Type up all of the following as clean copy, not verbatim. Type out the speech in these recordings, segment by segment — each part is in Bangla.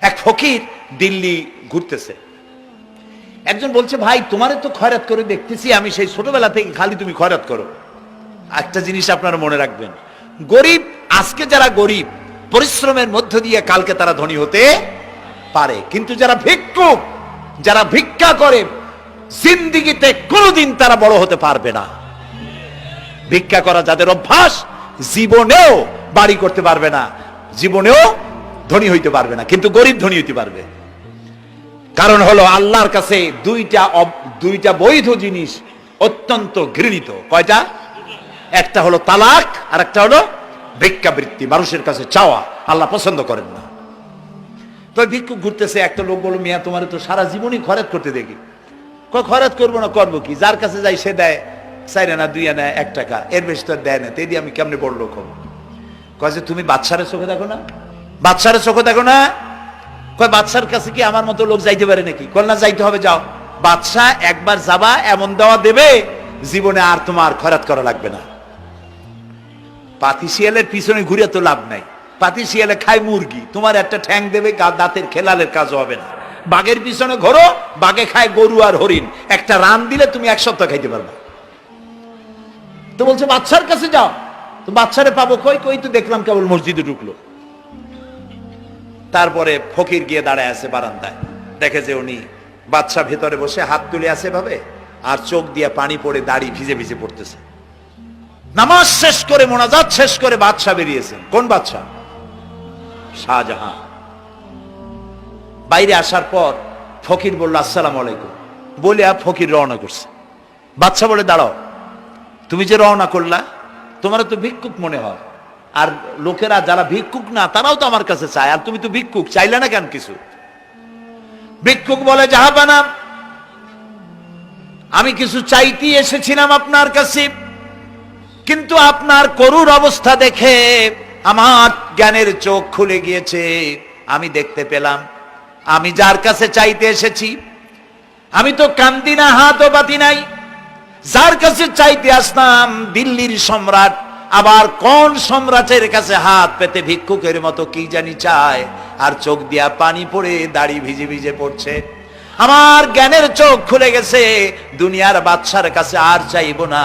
এক ফকির দিল্লি ঘুরতেছে, একজন বলছে, ভাই তোমারে তো খয়রাত করে দেখতেছি আমি সেই ছোটবেলা থেকে, খালি তুমি খয়রাত করো। একটা জিনিস আপনারা মনে রাখবেন, গরিব, আজকে যারা গরিব পরিশ্রমের মধ্য দিয়ে কালকে তারা ধনী হতে পারে, কিন্তু যারা ভিক্ষুক, যারা ভিক্ষা করে, জিন্দেগিতে কোনোদিন তারা বড় হতে পারবে না। ভিক্ষা করা যাদের অভ্যাস, জীবনেও বাড়ি করতে পারবে না, জীবনেও ধনী হইতে পারবে না, কিন্তু গরিব ধনী হইতে পারবে। কারণ হলো আল্লাহর কাছে দুইটা বৈধ জিনিস অত্যন্ত ঘৃণিত। কয়টা? একটা হলো তালাক, আর একটা হলো ভিক্ষাবৃত্তি, মানুষের কাছে চাওয়া। আল্লাহ পছন্দ করেন না। তো ভিক্ষুক ঘুরতেছে, একটা লোক বলল, মিয়া তোমার তো সারা জীবনই খরচ করতে দেখি। খরচ করবো না, করবো কি? যার কাছে যাই সে দেয় 4 আনা 2 আনা 1 টাকা, এর বেশি তো দেয় না, তেদি আমি কেমনে বড় লোক হবো? কয় যে তুমি বাদশারে চোখে দেখো না, বাদশারে চোখে দেখো না। কয় বাদশার কাছে কি আমার মতো লোক যাইতে পারে নাকি? কল না, যাইতে হবে, যাও। বাদশা একবার যাবা, এমন দেওয়া দেবে জীবনে আর তোমার খরচ করা লাগবে না। পাতি শিয়ালের পিছনে ঘুরে তো লাভ নাই, পাতি শিয়ালে খায় মুরগি, তোমার একটা ঠ্যাং দেবে, দাঁতের খেলালের কাজও হবে না। বাঘের পিছনে ঘোরো, বাঘে খায় গরু আর হরিণ, একটা রান দিলে তুমি 1 সপ্তাহ খাইতে পারবে। তো বলছে বাদশার কাছে যাও। তো বাদশারে পাবো কই? কই তো দেখলাম কেবল মসজিদে ঢুকলো। তারপরে ফকির গিয়ে দাঁড়ায় আছে বারান্দায়, দেখে যে উনি বাদশা ভেতরে বসে হাত তুলে আছে ভাবে, আর চোখ দিয়ে পানি পড়ে দাড়ি ভিজে ভিজে পড়তেছে। নামাজ শেষ করে, মোনাজাত শেষ করে বাদশা বেরিয়েছেন। কোন বাদশা? শাহজাহান। বাইরে আসার পর ফকির বলল, আসসালামু আলাইকুম বলে ফকির রওনা করছে। বাদশা বলে, দাঁড়াও, তুমি যে রওনা করলা, তোমার তো ভিক্ষুক মনে হয়, আর লোকেরা যারা ভিক্ষুক না তারাও তো আমার কাছে চায়, আর তুমি তো ভিক্ষুক, চাইলে না কেন কিছু? ভিক্ষুক বলে, জাহাপানা, আমি কিছু চাইতে এসেছিলাম আপনার কাছে, কিন্তু আপনার করুণ অবস্থা দেখে আমার জ্ঞানের চোখ খুলে গিয়েছে। আমি দেখতে পেলাম আমি যার কাছে চাইতে এসেছি, আমি তো কান্দি না, হাতও পাতি নাই। যার কাছে চাইতে আসলাম দিল্লির সম্রাট, আবার কোন সম্রাটের কাছে হাত পেতে ভিক্ষুকের মতো কি জানি চায়, আর চোখ দিয়া পানি পড়ে দাড়ি ভিজে ভিজে পড়ছে। আমার জ্ঞানের চোখ খুলে গেছে, দুনিয়ার বাদশার কাছে আর চাইবো না।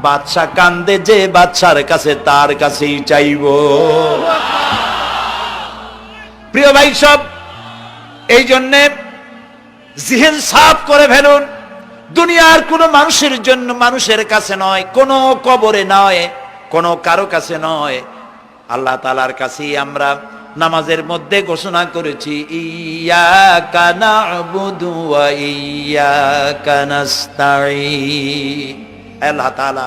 বাদশা কান্দে যে বাদশার কাছে, তার কাছেই চাইবো। প্রিয় ভাই সব, এই জন্যে জিহ্ন সাফ করে ফেলুন। দুনিয়ার কোন মানুষের জন্য, মানুষের কাছে নয়, কোন কবরে নয়, কোন কারো কাছে নয়, আল্লাহ তাআলার কাছেই আমরা নামাজের মধ্যে ঘোষণা করেছি, ইয়্যাকা না'বুদু ওয়া ইয়্যাকা নাস্তাঈন। আল্লাহ তাআলা,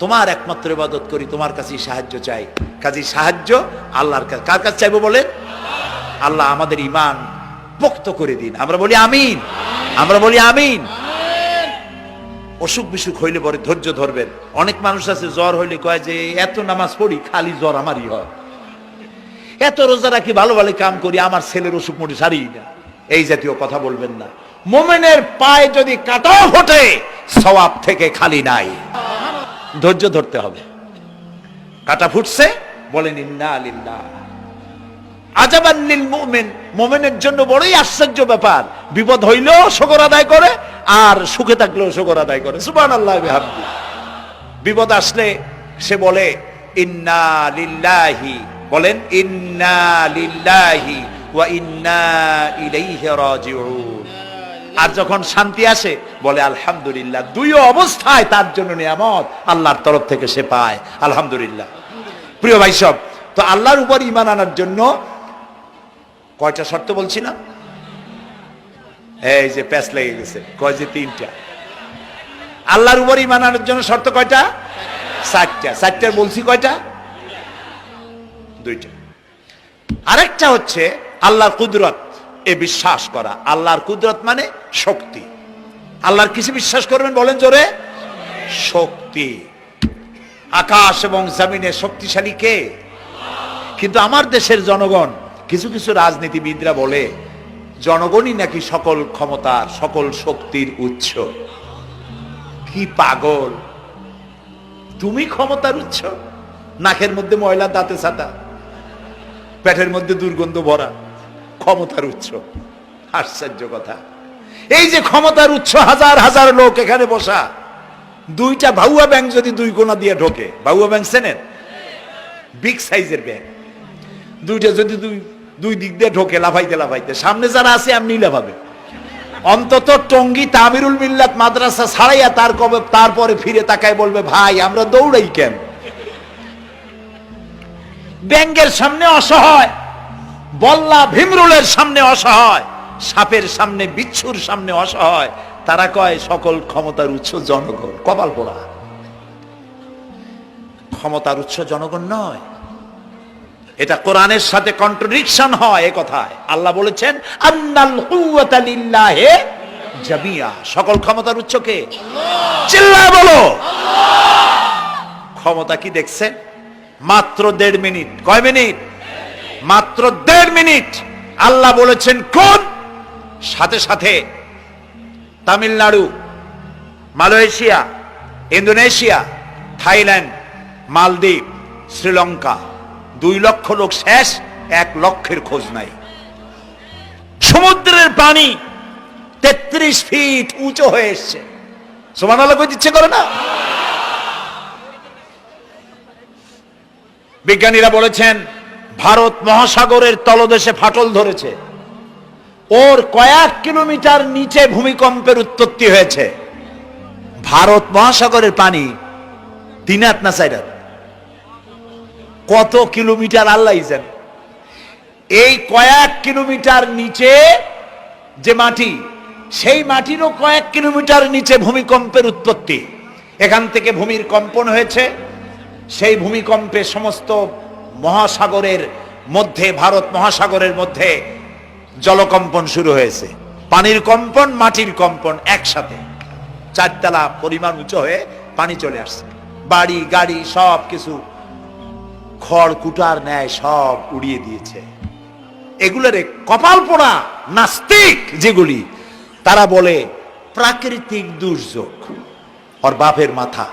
তোমার একমাত্র ইবাদত করি, তোমার কাছেই সাহায্য চাই। কাজেই সাহায্য আল্লাহর কাছে। কার কাছে চাইবো বলেন? আল্লাহ আমাদের ঈমান পোক্ত করে দিন। আমরা বলি আমিন, আমরা বলি আমিন। অসুখ বিসুখ হইলে পরে ধৈর্য ধরবেন। অনেক মানুষ আছে জ্বর হইলে কয় যে এত নামাজ পড়ি খালি জ্বর আমারই হয়, এত রোজা রাখি, ভালো ভালো কাম করি, আমার ছেলের অসুখ মোটে সারি না। এই জাতীয় কথা বলবেন না। মুমিনের পায়ে যদি কাঁটাও ফোটে, সওয়াব থেকে খালি নাই। ধৈর্য ধরতে হবে। কাঁটা ফুটছে, বলেন ইন্না লিল্লাহ। আজাবান লিল মুমিন, মুমিনের জন্য বড়ই আশ্চর্য ব্যাপার, বিপদ হইলেও শুকর আদায় করে, আর সুখে থাকলেও শুকর আদায় করে। সুবহানাল্লাহ বিহামদি। বিপদ আসলে সে বলে ইন্না লিল্লাহি, বলেন ইন্না লিল্লাহি ওয়া ইন্না ইলাইহি রাজিউন। আর যখন শান্তি আসে বলে আলহামদুলিল্লাহ। দুই অবস্থায় তার জন্য নিয়ামত আল্লাহর তরফ থেকে সে পায়, আলহামদুলিল্লাহ। প্রিয় ভাই সব, তো আল্লাহর উপর ঈমান আনার জন্য কয়টা শর্ত বলছি না? এই যে প্যাচ লেগে গেছে, কয় যে 3টা। আল্লাহর উপর ঈমান আনার জন্য শর্ত কয়টা? 4টা। 4টার বলছি কয়টা? 2টা। আরেকটা হচ্ছে আল্লাহর কুদরত, এ বিশ্বাস করা। আল্লাহর কুদরত মানে শক্তি। আল্লাহর কিছু বিশ্বাস করবেন বলেন জোরে? শক্তি। আকাশ এবং জমিনে শক্তিশালী কে? কিন্তু আমার দেশের জনগণ, কিছু কিছু রাজনীতিবিদরা বলে জনগণই নাকি সকল ক্ষমতার, সকল শক্তির উৎস। কি পাগল! তুমি ক্ষমতার উৎস? নাকের মধ্যে ময়লা, দাঁতে ছাতা, পেটের মধ্যে দুর্গন্ধ ভরা, ক্ষমতার উৎস। আশ্চর্য কথা, এই যে ক্ষমতার উৎস, হাজার হাজার লোক এখানে বসা, দুইটা ভাউয়া ব্যাংক যদি দুই কোণা দিয়ে ঢোকে, ভাউয়া ব্যাংক চেনেন? বিগ সাইজের ব্যাংক, দুইটা যদি দুই দিক দিয়ে ঢোকে লাফাইতে লাফাইতে, সামনে যারা আছে এমনি লাফাবে। অন্তত টঙ্গী তামিরুল মিল্লাত মাদ্রাসা ছাড়াইয়া তারপরে ফিরে তাকায় বলবে, ভাই আমরা দৌড়াই কেন? ব্যাংকের সামনে অসহায়, বল্লা ভীমরুলের সামনে অসহায়, সাপের সামনে বিচ্ছুর সামনে অসহায়, তারা কয় সকল ক্ষমতার উৎস জনগণ। কপাল পোড়া, ক্ষমতার উৎস জনগণ নয়। এটা কোরআনের সাথে কন্ট্রাডিকশন হয় এ কথায়। আল্লাহ বলেছেন আন্নাল কুওয়াতা লিল্লাহি জামিয়া, সকল ক্ষমতার উৎস কে? চিল্লায় বলো ক্ষমতা কি দেখছেন? মাত্র 1.5 মিনিট। কয় মিনিট? মাত্র 1.5 মিনিট। আল্লাহ বলেছেন কোন? সাথে সাথে তামিলনাড়ু, মালয়েশিয়া, ইন্দোনেশিয়া, থাইল্যান্ড, মালদ্বীপ, শ্রীলঙ্কা, 2 লক্ষ লোক শেষ, 1 লক্ষের খোঁজ নাই। সমুদ্রের পানি 33 ফিট উঁচু হয়ে এসছে। সুবহানাল্লাহ কইতে ইচ্ছে করে না? বিজ্ঞানীরা বলেছেন ভারত মহাসাগরের তলদেশে ফাটল ধরেছে, ওর কয়েক কিলোমিটার নিচে ভূমিকম্পের উৎপত্তি হয়েছে। ভারত মহাসাগরের পানি 3 হাত না 4 হাত, কত কিলোমিটার আল্লাহ জানে। এই কয়েক কিলোমিটার নিচে যে মাটি, সেই মাটিরও কয়েক কিলোমিটার নিচে ভূমিকম্পের উৎপত্তি। এখান থেকে ভূমির কম্পন হয়েছে, সেই ভূমিকম্পে সমস্ত মহাসাগরের মধ্যে, ভারত মহাসাগরের মধ্যে জলকম্পন শুরু হয়েছে। পানির কম্পন, মাটির কম্পন একসাথে 4 তলা পরিমাণ উঁচু হয়ে পানি চলে আসছে। বাড়ি গাড়ি সব কিছু খড় কুটার ন্যায় সব উড়িয়ে দিয়েছে। এগুলোর কপাল পোড়া নাস্তিক যেগুলি, তারা বলে প্রাকৃতিক দুর্যোগ। ওর বাপের মাথা।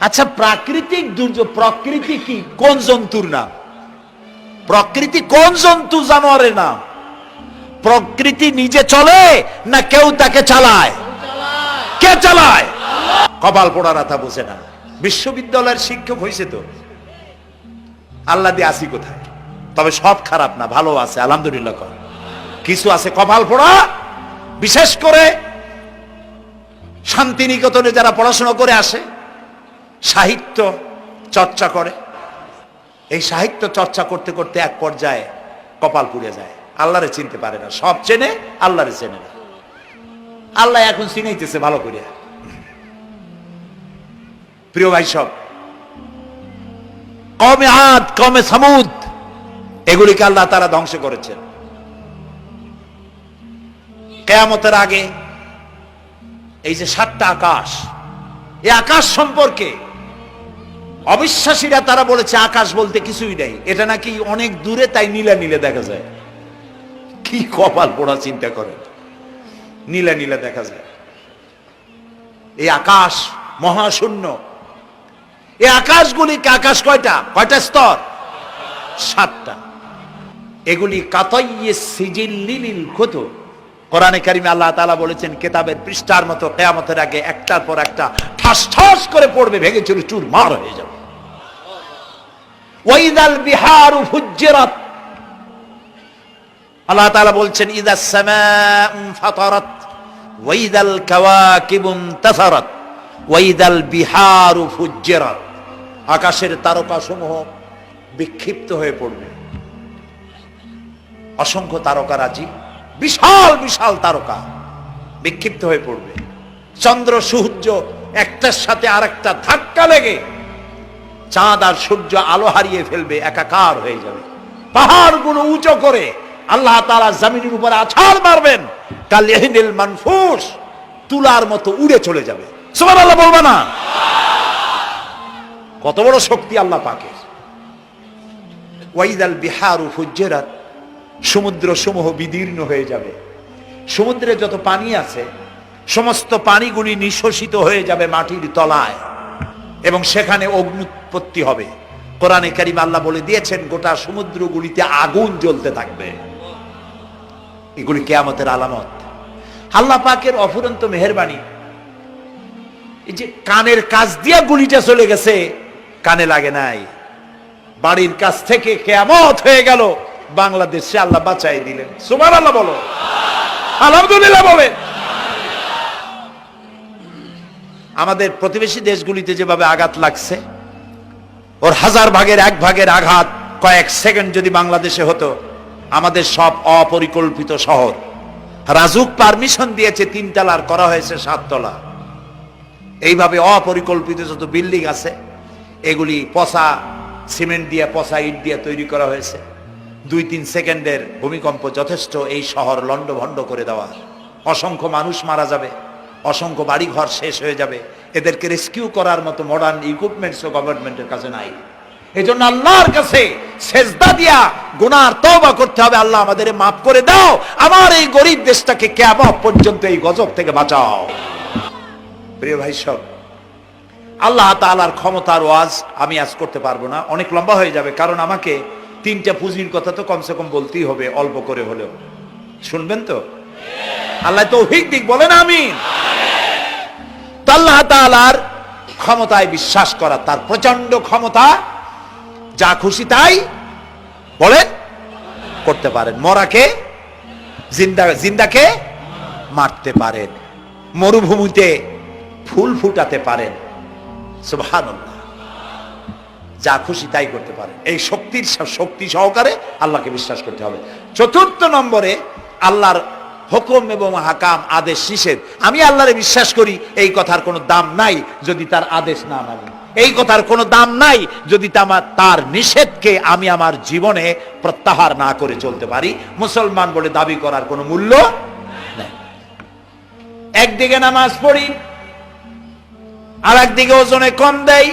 আচ্ছা, প্রাকৃতিক দুর্যোগ, প্রকৃতি কি? কোন জন্তুর নাম? প্রকৃতি কোন জন্তু জানোয়ারের নাম? প্রকৃতি নিজে চলে না কেউ তাকে চালায়? কে চালায়? কপাল পোড়া রাতা বোঝে না। বিশ্ববিদ্যালয়ের শিক্ষক হয়েছে তো, আল্লাহ দিয়ে আসি কোথায়? তবে সব খারাপ না, ভালো আছে আলহামদুলিল্লাহ। কিছু আছে কপাল পোড়া, বিশেষ করে শান্তিনিকেতনে যারা পড়াশোনা করে আসে, সাহিত্য চর্চা করে, এই সাহিত্য চর্চা করতে করতে এক পর্যায়ে কপাল পুড়ে যায়, আল্লাহরে চিনতে পারে না। সব চেনে, আল্লাহরে চেনে না। আল্লাহ এখন চিনাইতেছে ভালো করে। প্রিয় ভাই সব, কওমে আদ, কওমে সামুদ, এগুলিকে আল্লাহ তারা ধ্বংস করেছেন। কিয়ামতের আগে এই যে 7টা আকাশ, এই আকাশ সম্পর্কে অবিশ্বাসীরা তারা বলেছে আকাশ বলতে কিছুই নাই, এটা নাকি অনেক দূরে, তাই নীলা নীলে দেখা যায়। কি কপাল পোড়া চিন্তা করে, নীলা নীলা দেখা যায়। এই আকাশ মহাশূন্য। এই আকাশগুলিকে, আকাশ কয়টা? কয়টা স্তর? 7টা। এগুলি কাতাইয়ে সিজিল্লিল কুতুব। কোরআনে কারিমে আল্লাহ তাআলা বলেছেন কিতাবের পৃষ্ঠার মতো কিয়ামতের আগে একটার পর একটা ঠাস ঠাস করে পড়বে, ভেঙে চুরমার হয়ে যাবে। ওয়াইদাল বিহারু ফুজ্জিরাত, আল্লাহ তাআলা বলছেন ইদাস সামাউ ফাতারাত ওয়াইদাল কাওয়াকিবু ইনতাসারাত ওয়াইদাল বিহারু ফুজ্জিরাত। আকাশের তারকাসমূহ বিক্ষিপ্ত হয়ে পড়বে। অসংখ্য তারকারাজি, বিশাল বিশাল তারকা বিক্ষিপ্ত হয়ে পড়বে। চন্দ্র সূর্য একটার সাথে আরেকটা ধাক্কা লেগে চাঁদ আর সূর্য আলো হারিয়ে ফেলবে, একাকার হয়ে যাবে। পাহাড়গুলো উঁচু করে আল্লাহ তাআলা জমিনের উপরে আছাড় মারবেন, কালিহিনিল মানফুস, তুলার মতো উড়ে চলে যাবে। সুবহানাল্লাহ বলবা না? কত বড় শক্তি আল্লাহ পাকের। ওয়াইদাল বিহারু ফুজ্জিরাত, সমুদ্র সমূহ বিদীর্ণ হয়ে যাবে। সমুদ্রে যত পানি আছে সমস্ত পানিগুলি নিঃশোষিত হয়ে যাবে মাটির তলায়, এবং সেখানে অগ্নুৎপত্তি হবে। কোরআনে কারিম আল্লাহ বলে দিয়েছেন গোটা সমুদ্রগুলিতে আগুন জ্বলতে থাকবে। এগুলি কিয়ামতের আলামত। আল্লাহ পাকের অফুরন্ত মেহেরবানি। এই যে কানের কাছ দিয়া গুলিটা চলে গেছে, কানে লাগে নাই, বাড়ির কাছ থেকে কিয়ামত হয়ে গেল, বাংলাদেশে আল্লাহ বাঁচাই দিলেন। সুবহানাল্লাহ বলো, আলহামদুলিল্লাহ বলে। আমাদের প্রতিবেশী দেশগুলিতে যেভাবে আঘাত লাগছে, ওর 1000 ভাগের 1 ভাগের আঘাত কয়েক সেকেন্ড যদি বাংলাদেশে হতো, আমাদের সব অপরিকল্পিত শহর, রাজুক পারমিশন দিয়েছে 3 তলার, করা হয়েছে 7 তলা। এইভাবে অপরিকল্পিত যত বিল্ডিং আছে এগুলি পচা সিমেন্ট দিয়ে, পচা ইট দিয়ে তৈরি করা হয়েছে। 2-3 সেকেন্ডের ভূমিকম্প যথেষ্ট এই শহর লন্ডভন্ড করে দেওয়ার। অসংখ্য মানুষ মারা যাবে, অসংখ্য বাড়ি ঘর শেষ হয়ে যাবে। এদেরকে রেস্কিউ করার মতো মডার্ন ইকুইপমেন্টসও গভর্নমেন্টের কাছে নাই। এই জন্য আল্লাহর কাছে সেজদা দিয়া গুনার তওবা করতে হবে, আল্লাহ আমাদের মাফ করে দাও, আমার এই গরিব দেশটাকে কিয়ামত পর্যন্ত এই গজব থেকে বাঁচাও। প্রিয় ভাই সব, আল্লাহ তাআলার ক্ষমতার ওয়াজ আমি আজ করতে পারবো না, অনেক লম্বা হয়ে যাবে, কারণ আমাকে 3টা পুঁজির কথা তো কমসে কম বলতেই হবে, অল্প করে হলেও। শুনবেন তো? আল্লাহ তৌফিক দিক, বলেন আমিন। আল্লাহ তাআলার ক্ষমতায় বিশ্বাস করা, তার প্রচন্ড ক্ষমতা, যা খুশি তাই বলেন করতে পারেন। মরাকে জিন্দাকে মারতে পারেন, মরুভূমিতে ফুল ফুটাতে পারেন। সুবহানাল্লাহ, যা খুশি তাই করতে পারেন। এই শক্তি সহকারে আল্লাহকে বিশ্বাস করতে হবে। 4 নম্বরে আল্লাহর হুকুম এবং হাকাম, আদেশ নিষেধ। আমি আল্লাহরে বিশ্বাস করি, এই কথার কোনো দাম নাই যদি তার আদেশ না মানি, এই কথার কোনো দাম নাই যদি তার নিষেধকে আমি আমার জীবনে প্রত্যাহার না করে চলতে পারি। মুসলমান বলে দাবি করার কোনো মূল্য নেই। একদিকে নামাজ পড়ি, আর একদিকে ওজনে কম দেয়,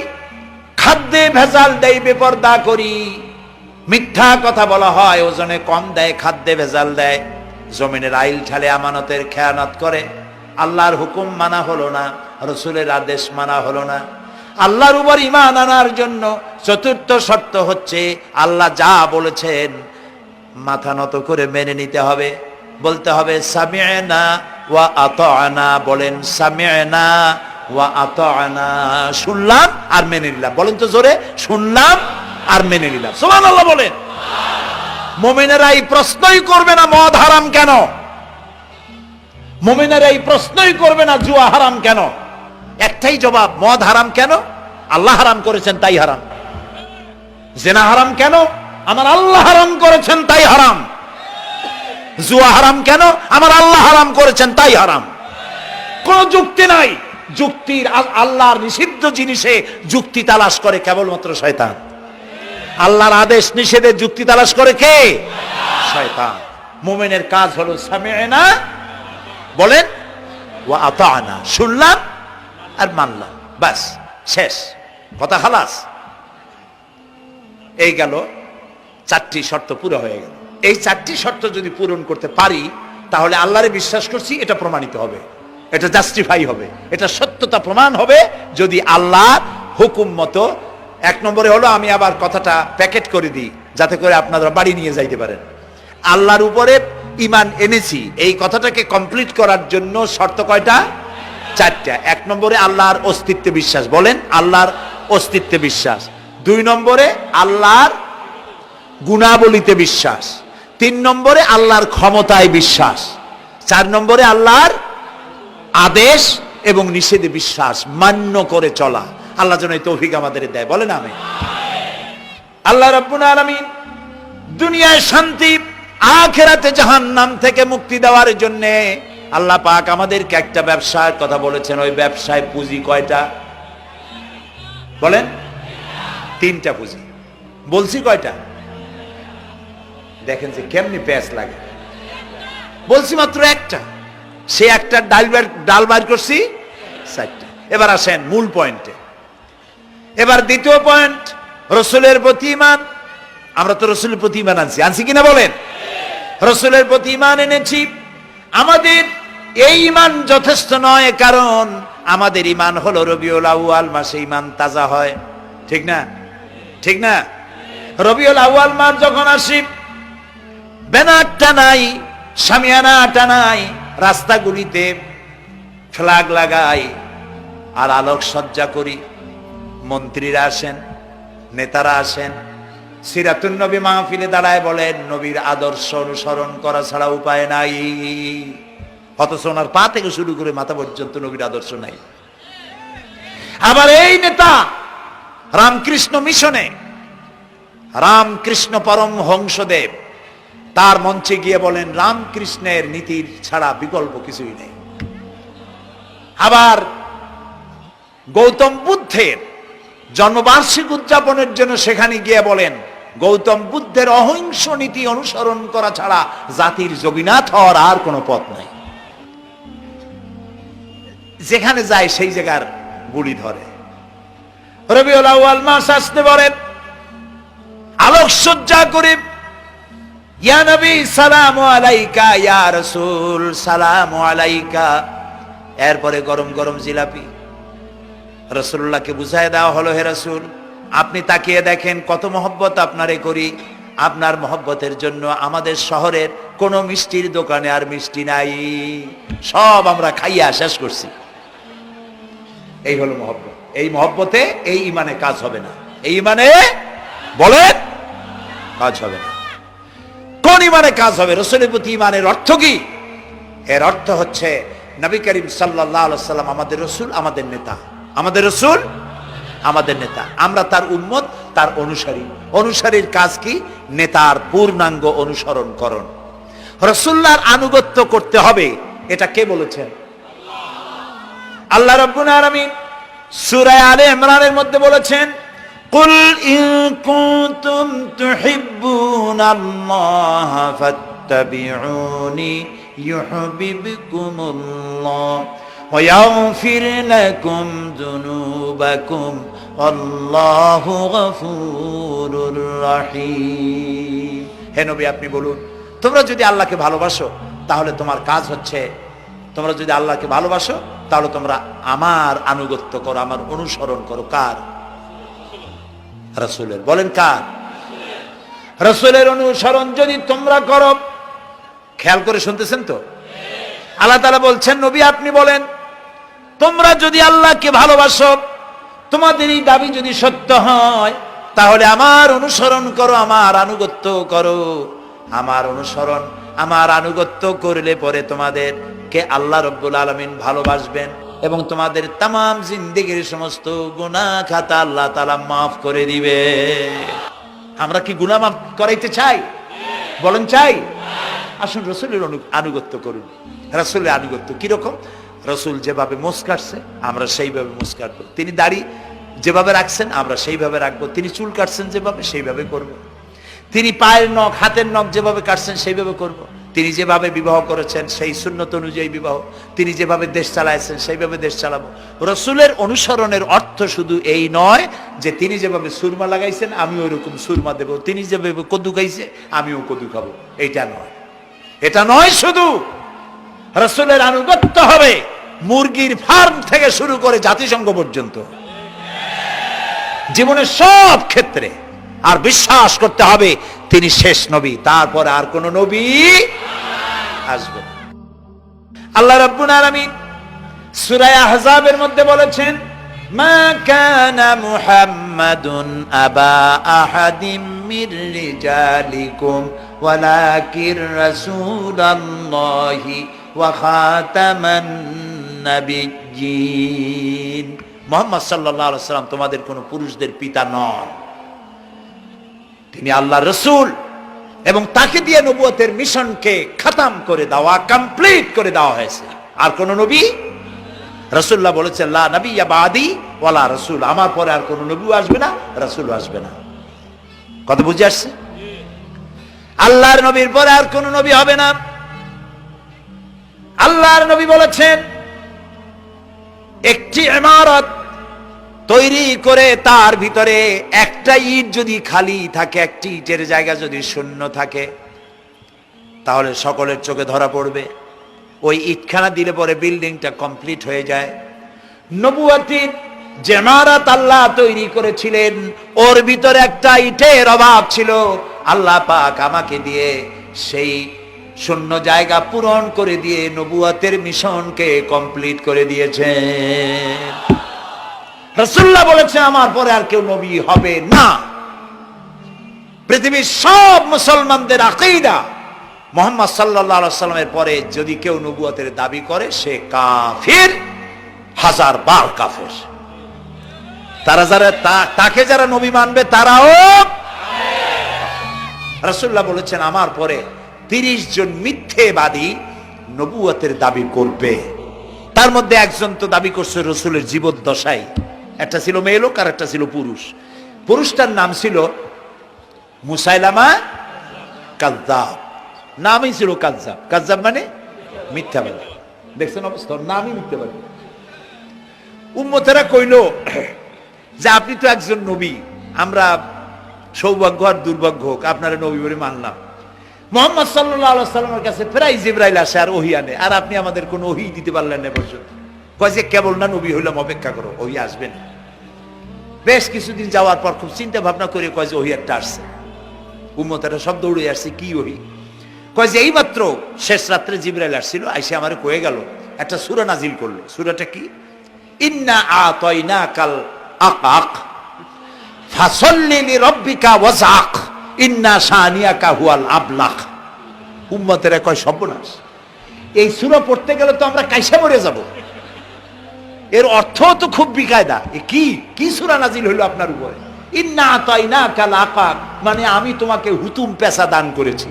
খাদ্যে ভেজাল দেয়, বেপরদা করি, মিথ্যা কথা বলা হয়, ওজনে কম দেয়, খাদ্যে ভেজাল দেয়, জমিনের আইল ঠালে আমানতের খেয়ানত করে, আল্লাহর হুকুম মানা হলো না, রসুলের আদেশ মানা হলো না। আল্লাহর উপর ঈমান আনার জন্য 4র্থ শর্ত হচ্ছে আল্লাহ যা বলেছেন মাথা নত করে মেনে নিতে হবে, বলতে হবে সামি'না ওয়া আতা'না। বলেন সামি'না ওয়া আতা'না, শুনলাম আর মেনে নিলাম। বলেন তো জোরে, শুনলাম আর মেনে নিলাম। সুবহানাল্লাহ বলেন। মুমিনেরা এই প্রশ্নই করবে না মদ হারাম কেন, মুমিনেরা এই প্রশ্নই করবে না জুয়া হারাম কেন। একটাই জবাব, মদ হারাম কেন? আল্লাহ হারাম করেছেন তাই হারাম। জিনা হারাম কেন? আমার আল্লাহ হারাম করেছেন তাই হারাম। জুয়া হারাম কেন? আমার আল্লাহ হারাম করেছেন তাই হারাম। কোন যুক্তি নাই। যুক্তির, আল্লাহর নিষিদ্ধ জিনিসে যুক্তি তালাশ করে কেবলমাত্র শয়তান। আল্লাহর আদেশ নিষেধে যুক্তি তালাশ করে কে? শয়তান। মুমিনের কাজ হলো সামি'না, বলেন, ওয়া আতা'না, শুনলাম আর মানলাম, বাস, শেষ কথা, খালাস। এই গেল 4টি শর্ত পুরো হয়ে গেল। এই 4টি শর্ত যদি পূরণ করতে পারি তাহলে আল্লাহরে বিশ্বাস করছি এটা প্রমাণিত হবে, এটা জাস্টিফাই হবে, এটা সত্যতা প্রমাণ হবে যদি আল্লাহর হুকুম মতো। 1 নম্বরে হলো, আমি আবার কথাটা প্যাকেট করে দিই যাতে করে আপনারা বাড়ি নিয়ে যাইতে পারেন। আল্লাহর উপরে ঈমান এনেছি, এই কথাটাকে কমপ্লিট করার জন্য শর্ত কয়টা? 4টা। 1 নম্বরে আল্লাহর অস্তিত্বে বিশ্বাস, বলেন আল্লাহর অস্তিত্বে বিশ্বাস। 2 নম্বরে আল্লাহর গুণাবলীতে বিশ্বাস। 3 নম্বরে আল্লাহর ক্ষমতায় বিশ্বাস। 4 নম্বরে আল্লাহর আদেশ এবং নিষেধে বিশ্বাস, মান্য করে চলা। আল্লাহ যেন এই তৌফিক আমাদের দেয়, বলেন আমিন। আল্লাহ রাব্বুল আলামিন দুনিয়ায় শান্তি, আখিরাতে জাহান্নাম থেকে মুক্তি দেওয়ার জন্য আল্লাহ পাক আমাদেরকে একটা ব্যবসার কথা বলেছেন। ওই ব্যবসায় পুঁজি কয়টা? বলেন। 3টা পুঁজি। বলছি কয়টা? দেখেন যে কেমনি প্যাঁচ লাগে। বলছি মাত্র একটা, সে একটা ডাল বার করছি 4টা। এবার আসেন মূল পয়েন্টে। এবার দ্বিতীয় পয়েন্ট, রসুলের প্রতি ঈমান। আমরা তো রসুলের প্রতি ঈমান আনছি কিনা বলেন? রসুলের প্রতি ঈমান এনেছি। আমাদের এই ঈমান যথেষ্ট নয়, কারণ আমাদের ঈমান হলো রবিউল আউয়াল মাসে ঈমান তাজা হয়, ঠিক না? ঠিক না? রবিউল আউয়াল মাস যখন আসি, ব্যানার টানাই, শামিয়ানা টানাই, রাস্তাগুলিতে ফ্ল্যাগ লাগাই আর আলোকসজ্জা করি। মন্ত্রীরা আসেন, নেতারা আসেন, সিরাতুন নবী মাহফিলে দাঁড়ায় বলেন নবীর আদর্শ অনুসরণ করা ছাড়া উপায় নাই। অথচ ওনার পা থেকে শুরু করে মাথা পর্যন্ত নবীর আদর্শ নাই। আবার এই নেতা রামকৃষ্ণ মিশনে, রামকৃষ্ণ পরমহংসদেব তার মঞ্চে গিয়ে বলেন রামকৃষ্ণের নীতির ছাড়া বিকল্প কিছুই নেই। আবার গৌতম বুদ্ধের জন্মবার্ষিকী উদযাপনের জন্য সেখানে গিয়ে বলেন গৌতম বুদ্ধের অহিংস নীতি অনুসরণ করা ছাড়া জাতির যোগীনাথ হওয়ার আর কোনো পথ নাই। যেখানে যায় সেই জায়গার গুলি ধরে। রবিউল আউয়াল মাস আসতে পারে, আলোকসজ্জা করে ইয়া নবী সালামু আলাইকা, ইয়া রাসূল সালামু আলাইকা। এরপরে গরম গরম জিলাপি রাসূলুল্লাহকে বুঝায় দেওয়া হলো, হে রাসূল আপনি তাকিয়ে দেখেন কত মহব্বত আপনারে করি, আপনার মহব্বতের জন্য আমাদের শহরের কোন মিষ্টির দোকানে আর মিষ্টি নাই, সব আমরা খাইয়া শেষ করছি। এই হলো মহব্বত। এই মহব্বতে এই ইমানে কাজ হবে না। এই ইমানে বলেন কাজ হবে না। কোন ইমানে কাজ হবে? রাসূলের প্রতি ইমানের অর্থ কি? এর অর্থ হচ্ছে নবী করিম সাল্লাল্লাহু আলাইহি সাল্লাম আমাদের রাসূল, আমাদের নেতা। আমাদের রাসূল আমাদের নেতা, আমরা তার উম্মত, তার অনুসারী। অনুসারীর কাজ কি? নেতার পূর্ণাঙ্গ অনুসরণ করণ। রাসূলুল্লাহর আনুগত্য করতে হবে, এটা কে বলেছেন? আল্লাহ রাব্বুল আলামিন সূরা আলে ইমরানের মধ্যে বলেছেন কুল ইন কুনতুম তুহিব্বুনাল্লাহ ফাত্তাবিউনি ইউহিব্বুকুমুল্লাহ ওয়া ইয়াগফির লাকুম যুনুবাকুম আল্লাহু গফুরুর রহিম। হে নবী আপনি বলুন, তোমরা যদি আল্লাহকে ভালোবাসো তাহলে তোমার কাজ হচ্ছে, তোমরা যদি আল্লাহকে ভালোবাসো তাহলে তোমরা আমার আনুগত্য করো, আমার অনুসরণ করো। কার? রাসূলের। বলেন কার? রাসূলের অনুসরণ যদি তোমরা করো, খেয়াল করে শুনতেছেন তো? আল্লাহ তাআলা বলছেন নবী আপনি বলেন তোমরা যদি আল্লাহকে ভালোবাসো, তোমাদের এই দাবি যদি সত্য হয় তাহলে আমার অনুসরণ করো, আমার আনুগত্য করো। আমার অনুসরণ, আমার আনুগত্য করলে পরে তোমাদেরকে আল্লাহ রাব্বুল আলামিন ভালোবাসবেন এবং তোমাদের তামাম জিন্দেগীর সমস্ত গুনাহ খাতা আল্লাহ তাআলা মাফ করে দিবে। আমরা কি গুনাহ মাফ করাইতে চাই? বলেন চাই? আসুন রাসূলের আনুগত্য করুন। রাসূলের আনুগত্য কিরকম? রাসূল যেভাবে মোস কাটছে আমরা সেইভাবে মোস কাটবো। তিনি দাড়ি যেভাবে রাখছেন আমরা সেইভাবে রাখবো। তিনি চুল কাটছেন যেভাবে সেইভাবে করব। তিনি পায়ের নখ, হাতের নখ যেভাবে কাটছেন সেইভাবে করব। তিনি যেভাবে বিবাহ করেছেন সেই সুন্নত অনুযায়ী বিবাহ, তিনি যেভাবে দেশ চালাইছেন সেইভাবে দেশ চালাবো। রাসূলের অনুসরণের অর্থ শুধু এই নয় যে তিনি যেভাবে সুরমা লাগাইছেন আমি ওইরকম সুরমা দেব, তিনি যেভাবে কদু খাইছে আমিও কদু খাবো, এইটা নয়। এটা নয়, শুধু রাসূলের আনুগত্য হবে মুরগির ফার্ম থেকে শুরু করে জাতিসংঘ পর্যন্ত, জীবনের সব ক্ষেত্রে। আর বিশ্বাস করতে হবে তিনি শেষ নবী, তারপরে আর কোন নবী আসবে না। আল্লাহ রাব্বুল আলামিন সূরা আহজাবের মধ্যে বলেছেন মা কানা মুহাম্মাদুন আবা আহাদিম মির রিজালিকুম ওয়ালাকির রাসূলুল্লাহি ওয়া খাতামান নাবিয়্যিন। মুহাম্মদ সাল্লাল্লাহু আলাইহি ওয়াসাল্লাম তোমাদের কোন পুরুষদের পিতা নন, তিনি আল্লাহর রাসূল এবং তাকে দিয়ে নবুয়তের মিশনকে খতম করে দেওয়া, কমপ্লিট করে দেওয়া হয়েছে। আর কোন নবী, রাসূলুল্লাহ বলেছেন লা নবিয়্যা বাদি ওয়ালা রাসূল, আমার পরে আর কোন নবী আসবে না, রাসূল আসবে না। কথা বুঝে আসছে? আল্লাহর নবীর পরে আর কোন নবী হবে না। আল্লাহর নবী বলেছেন একটি ইমারত তৈরি করে তার ভিতরে একটা ইট যদি খালি থাকে, একটি ইটের জায়গা যদি শূন্য থাকে তাহলে সকলের চোখে ধরা পড়বে। ওই ইটখানা দিলে পরে বিল্ডিংটা কমপ্লিট হয়ে যায়। নবুয়তের যে ইমারত আল্লাহ তৈরি করেছিলেন ওর ভিতরে একটা ইটের অভাব ছিল, আল্লাহ পাক আমাকে দিয়ে সেই শূন্য জায়গা পূরণ করে দিয়ে নবুয়তের মিশনকে কমপ্লিট করে দিয়েছেন। রাসূলুল্লাহ বলেছেন আমার পরে আর কেউ নবী হবে না। পৃথিবীর সব মুসলমানদের আকীদা মুহাম্মদ সাল্লাল্লাহু আলাইহি ওয়াসাল্লামের পরে যদি কেউ নবুয়তের দাবি করে সে কাফির, হাজার বার কাফির। তাকে যারা নবী মানবে তারাও। রাসূলুল্লাহ বলেছেন আমার পরে 30 জন মিথ্যেবাদী নবুয়তের দাবি করবে। তার মধ্যে একজন তো দাবি করছে রাসূলের জীবদ্দশায়, একটা ছিল মেয়ে লোক আর একটা ছিল পুরুষ। পুরুষটার নাম ছিল মুসাইলামা কাযযাব, নামই ছিল কাযযাব। কাযযাব মানে মিথ্যাবাদী। দেখছেন অবস্থা, নামই মিথ্যাবাদী। উম্মতেরা কইল যে আপনি তো একজন নবী, আমরা সৌভাগ্য আর দুর্ভাগ্য হোক আপনারা নবী বলে মানলাম। মুহাম্মদ সাল্লাল্লাহু আলাইহি ওয়াসাল্লামের কাছে প্রায় জিবরাইল আসে আর ওহী আনে, আর আপনি আমাদের কোনো ওহী দিতে পারলেন না পর্যন্ত। কয় যে কেবল না নবী হইলাম, অপেক্ষা করো, ওহী আসবেন। বেশ কিছুদিন যাওয়ার পর খুব চিন্তা ভাবনা করে কয় যে ওহী একটা আসছে। উম্মতেরা সব দৌড়ে আসছে, কি ওহী? কয় যে এইমাত্র শেষ রাত্রে জিবরাইল আসছিল, আইসে আমারে কয়ে গেল একটা সূরা নাজিল করলো। সূরাটা কি? ইন্না আতাইনাকাল আকাক ফাসাল্লি লিরাব্বিকা ওয়াজআক ইন্না শানিয়াকা হুয়াল আবলাক। উম্মতেরা কয় সর্বনাশ, এই সূরা পড়তে গেলে তো আমরা কাইসা মরে যাব। এর অর্থ তো খুব বিকায়দা। কি কি সূরা নাজিল হইল আপনার উপরে? ইন্না আতাইনাকাল আকাক মানে আমি তোমাকে হুতুম পেশা দান করেছি,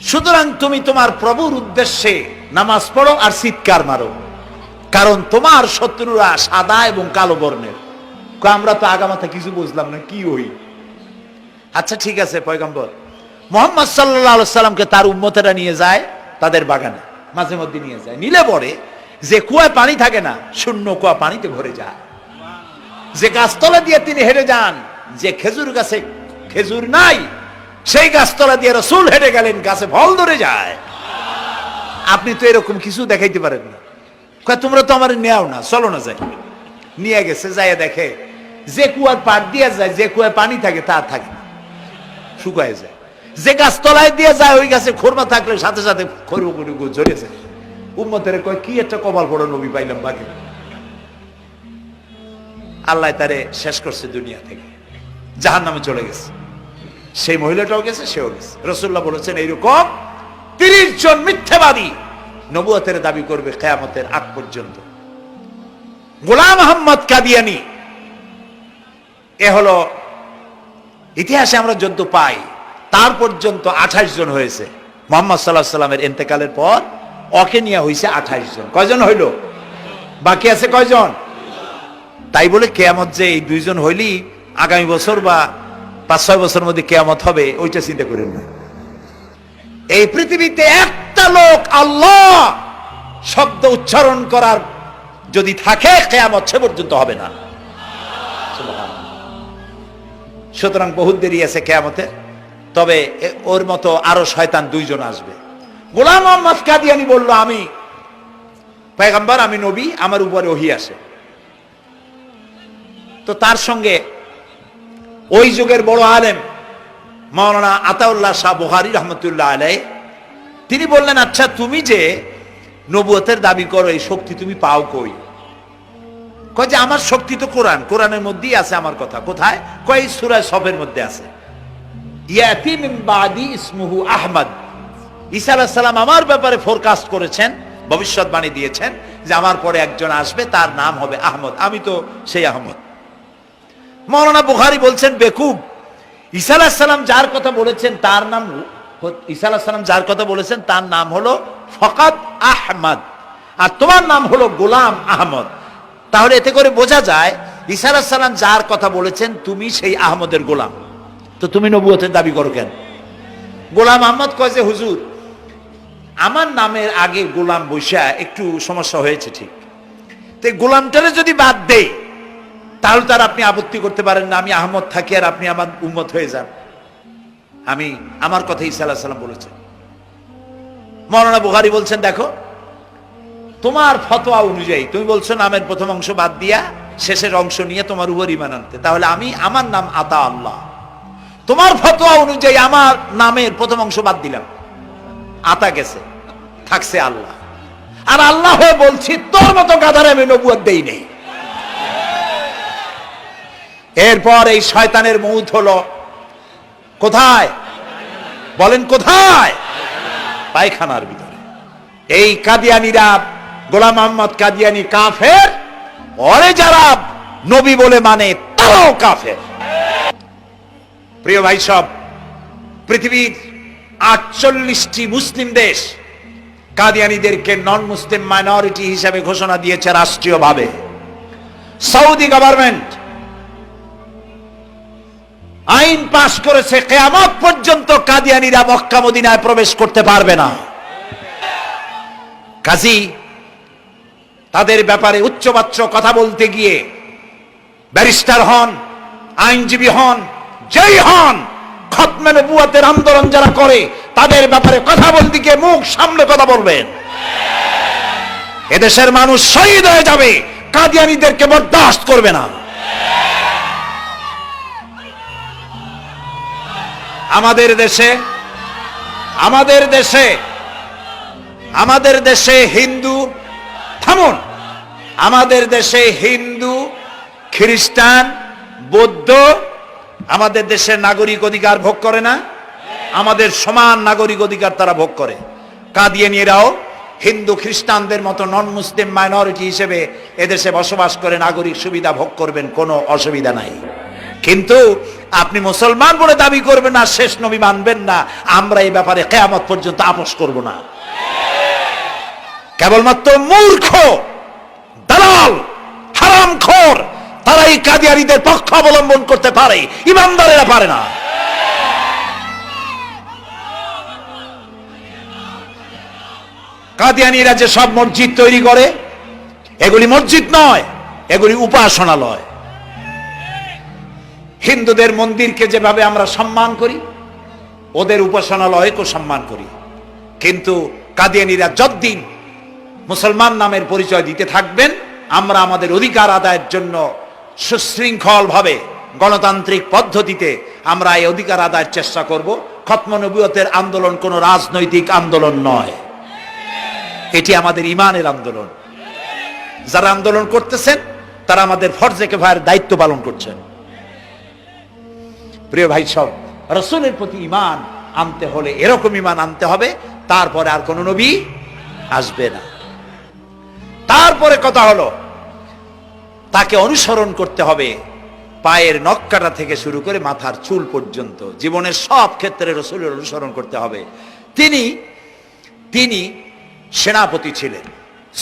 সুতরাং তুমি তোমার প্রভুর উদ্দেশ্যে নামাজ পড়ো আর চিৎকার মারো, কারণ তোমার শত্রুরা সাদা এবং কালো বর্ণের। আমরা তো আগামাথা কিছু বুঝলাম না, কি ওই? আচ্ছা ঠিক আছে, পয়গম্বর মুহাম্মদ সাল্লাল্লাহু আলাইহি সাল্লামকে তার উম্মতেরা নিয়ে যায় তাদের বাগানে, মাঝে মধ্যে নিয়ে যায়। নিলে পরে যে কুয়ায় পানি থাকে না, শূন্য কুয়া পানিতে ভরে যায়। যে গাছতলা দিয়ে তিনি হেঁটে যান, যে খেজুর গাছে খেজুর নাই সেই গাছতলা দিয়ে রাসূল হেঁটে গেলেন, গাছে ফল ধরে যায়। আপনি তো এরকম কিছু দেখাইতে পারেন না। তোমরা তো আমার নেও না, চলো না যাই। নিয়ে গেছে, যাইয়া দেখে যে কুয়ার পাড় দিয়ে যায়, যে কুয়ায় পানি থাকে তা থাকে না, শুকায় যায়। যে গাছ তলায় দিয়ে যায় ওই গাছে খোরমা থাকলে সাথে সাথে খরু ঝরে যায়। উম্মতের কয় কি একটা কপাল পড়ো নবী পাইলাম বাকি। আল্লাহ তারে শেষ করছে দুনিয়া থেকে, জাহান্নামে চলে গেছে। সেই মহিলাটাও গেছে, সেও গেছে। রাসূলুল্লাহ বলেছেন এইরকম 30 জন মিথ্যাবাদী নবুয়তের দাবি করবে কিয়ামতের আগ পর্যন্ত। গোলাম আহমদ কাদিয়ানী, এ হলো ইতিহাসে আমরা যদ্য পাই তার পর্যন্ত 28 জন হয়েছে। মুহাম্মদ সাল্লাল্লাহু আলাইহি সাল্লামের ইন্তেকালের পর ওকে নিয়ে হয়েছে 28 জন। কয়জন হইল? বাকি আছে কয়জন? তাই বলে কিয়ামত যে এই 2 জন হইলি আগামী বছর বা 5-6 বছরের মধ্যে কিয়ামত হবে ওইটা চিন্তা করেন না। এই পৃথিবীতে একটা লোক আল্লাহ শব্দ উচ্চারণ করার যদি থাকে কিয়ামত সে পর্যন্ত হবে না। সুতরাং বহুত দেরি আছে কিয়ামতে। তবে ওর মতো আরো শয়তান 2 জন আসবে। গোলাম আহমদ কাদিয়ানী বলল আমি পয়গম্বর, আমি নবী, আমার উপরে ওহী আসে। তো তার সঙ্গে ওই যুগের বড় আলেম মাওলানা আতাউল্লাহ শাহ বুখারী রহমতুল্লাহ আলাইহি তিনি বললেন, আচ্ছা তুমি যে নবুয়তের দাবি করো এই শক্তি তুমি পাও কই? কয় যে আমার শক্তি তো কোরআন, কোরআনের মধ্যেই আছে আমার কথা। কোথায়? কয় সূরা সফের মধ্যে আছে, ইয়াতি মিন বাদি ইসমুহু আহমদ। ঈসা আলাইহিস সালাম আমার ব্যাপারে ফোরকাস্ট করেছেন, ভবিষ্যৎবাণী দিয়েছেন যে আমার পরে একজন আসবে তার নাম হবে আহমদ, আমি তো সেই আহমদ। মাওলানা বুখারী বলছেন বেকুব, ঈসা আলাইহিস সালাম যার কথা বলেছেন তার নাম, ঈসা আলাইহিস সালাম যার কথা বলেছেন তার নাম হলো ফকাত আহমদ, আর তোমার নাম হলো গোলাম আহমদ। তাহলে এতে করে বোঝা যায় ঈসা আলাইহিস সালাম যার কথা বলেছেন তুমি সেই আহমদের গোলাম, তো তুমি নবুয়তের দাবি করো কেন? গোলাম আহমদ কয় যে হুজুর আমার নামের আগে গোলাম বৈশা একটু সমস্যা হয়েছে, ঠিক, তো গোলামটারে যদি বাদ দেই তাহলে তার আপনি আপত্তি করতে পারেন না আমি আহমদ থাকি আর আপনি আমার উম্মত হয়ে যান। আমি আমার কথা ঈসা আলাইহিস সালাম বলেছেন। মাওলানা বুখারী বলছেন দেখো তোমার ফতোয়া অনুযায়ী তুমি বলছো নামের প্রথম অংশ বাদ দিয়া শেষের অংশ নিয়ে তোমার উপর ঈমান আনতে, তাহলে আমার নাম আতা আল্লাহ, তোমার ফতোয়া অনুযায়ী আমার নামের প্রথম অংশ বাদ দিলাম, আতা গেছে, থাকছে আল্লাহ। আর আল্লাহ হয়ে বলছি তোর মতো গাধারে আমি নবুয়ত দেই নেই। এরপর এই শয়তানের মৌত হলো কোথায় বলেন? কোথায়? পায়খানার ভিতরে। এই কাদিয়ানীরা, গোলাম মোহাম্মদ কাদিয়ানী কাফের, ওরে যারা নবী বলে মানে তারাও কাফের। প্রিয় ভাই সব, পৃথিবীর 48টি মুসলিম দেশ কাদিয়ানীদেরকে নন মুসলিম মাইনরিটি হিসেবে ঘোষণা দিয়েছে রাষ্ট্রীয়ভাবে। সৌদি গভর্নমেন্ট আইন পাশ করেছে কিয়ামত পর্যন্ত কাদিয়ানীরা মক্কা মদিনায় প্রবেশ করতে পারবে না। কাজী তাদের ব্যাপারে উচ্চবাচ্য কথা বলতে গিয়ে ব্যারিস্টার হন, আইনজীবী হন, যেই হন, খতমে নবুয়তের আন্দোলন যারা করে তাদের ব্যাপারে কথা বলতে গিয়ে মুখ সামনে কথা বলবেন। এদেশের মানুষ শহীদ হয়ে যাবে, কাদিয়ানীদেরকে বরদাস্ত করবে না। আমাদের দেশে হিন্দু, থামুন, আমাদের দেশে হিন্দু, খ্রিস্টান, বৌদ্ধ আমাদের দেশের নাগরিক অধিকার ভোগ করে না? আমাদের সমান নাগরিক অধিকার তারা ভোগ করে। কাদিয়ানীরাও হিন্দু খ্রিস্টানদের মতো নন মুসলিম মাইনরিটি হিসেবে এদেশে বসবাস করে নাগরিক সুবিধা ভোগ করবেন, কোনো অসুবিধা নাই। কিন্তু আপনি মুসলমান বলে দাবি করবেন না, শেষ নবী মানবেন না, আমরা এই ব্যাপারে কিয়ামত পর্যন্ত আপোষ করব না। কেবলমাত্র মূর্খ, দালাল, হারামখোর তারাই কাদিয়ানীদের পক্ষ অবলম্বন করতে পারে, ইমানদারেরা পারে না। কাদিয়ানীরা যে সব মসজিদ তৈরি করে, এগুলি মসজিদ নয়, এগুলি উপাসনালয়। হিন্দুদের মন্দিরকে যেভাবে আমরা সম্মান করি, ওদের উপাসনালয়কেও সম্মান করি। কিন্তু কাদিয়ানীরা যতদিন মুসলমান নামের পরিচয় দিতে থাকবেন, আমরা আমাদের অধিকার আদায়ের জন্য সুশৃঙ্খল ভাবে গণতান্ত্রিক পদ্ধতিতে আমরা এই অধিকার আদায়ের চেষ্টা করব। খতম নবুয়তের আন্দোলন কোনো রাজনৈতিক আন্দোলন নয়, এটি আমাদের ইমানের আন্দোলন। যারা আন্দোলন করতেছেন তারা আমাদের ফরজে কিফায়ার দায়িত্ব পালন করছেন। প্রিয় ভাই সব, রাসূলের প্রতি ঈমান আনতে হলে এরকম ঈমান আনতে হবে, তারপরে আর কোন নবী আসবে না। তারপরে কথা হলো তাকে অনুসরণ করতে হবে পায়ের নখকাটা থেকে শুরু করে মাথার চুল পর্যন্ত, জীবনের সব ক্ষেত্রে রাসূলের অনুসরণ করতে হবে। তিনি সেনাপতি ছিলেন,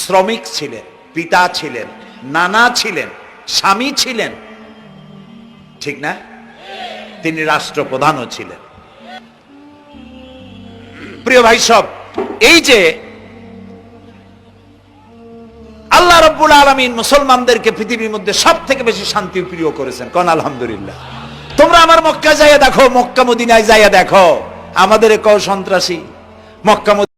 শ্রমিক ছিলেন, পিতা ছিলেন, নানা ছিলেন, স্বামী ছিলেন, ঠিক না? তিনি রাষ্ট্রপ্রধানও ছিলেন। প্রিয় ভাই সব, এই যে আল্লাহ রাব্বুল আলামিন মুসলমানদেরকে পৃথিবীর মধ্যে সবথেকে বেশি শান্তি প্রিয় করেছেন, কোন আলহামদুলিল্লাহ। তোমরা আমার মক্কা যাইয়া দেখো, মক্কা মদিনায় যাইয়া দেখো, আমাদের কও সন্ত্রাসী, মক্কা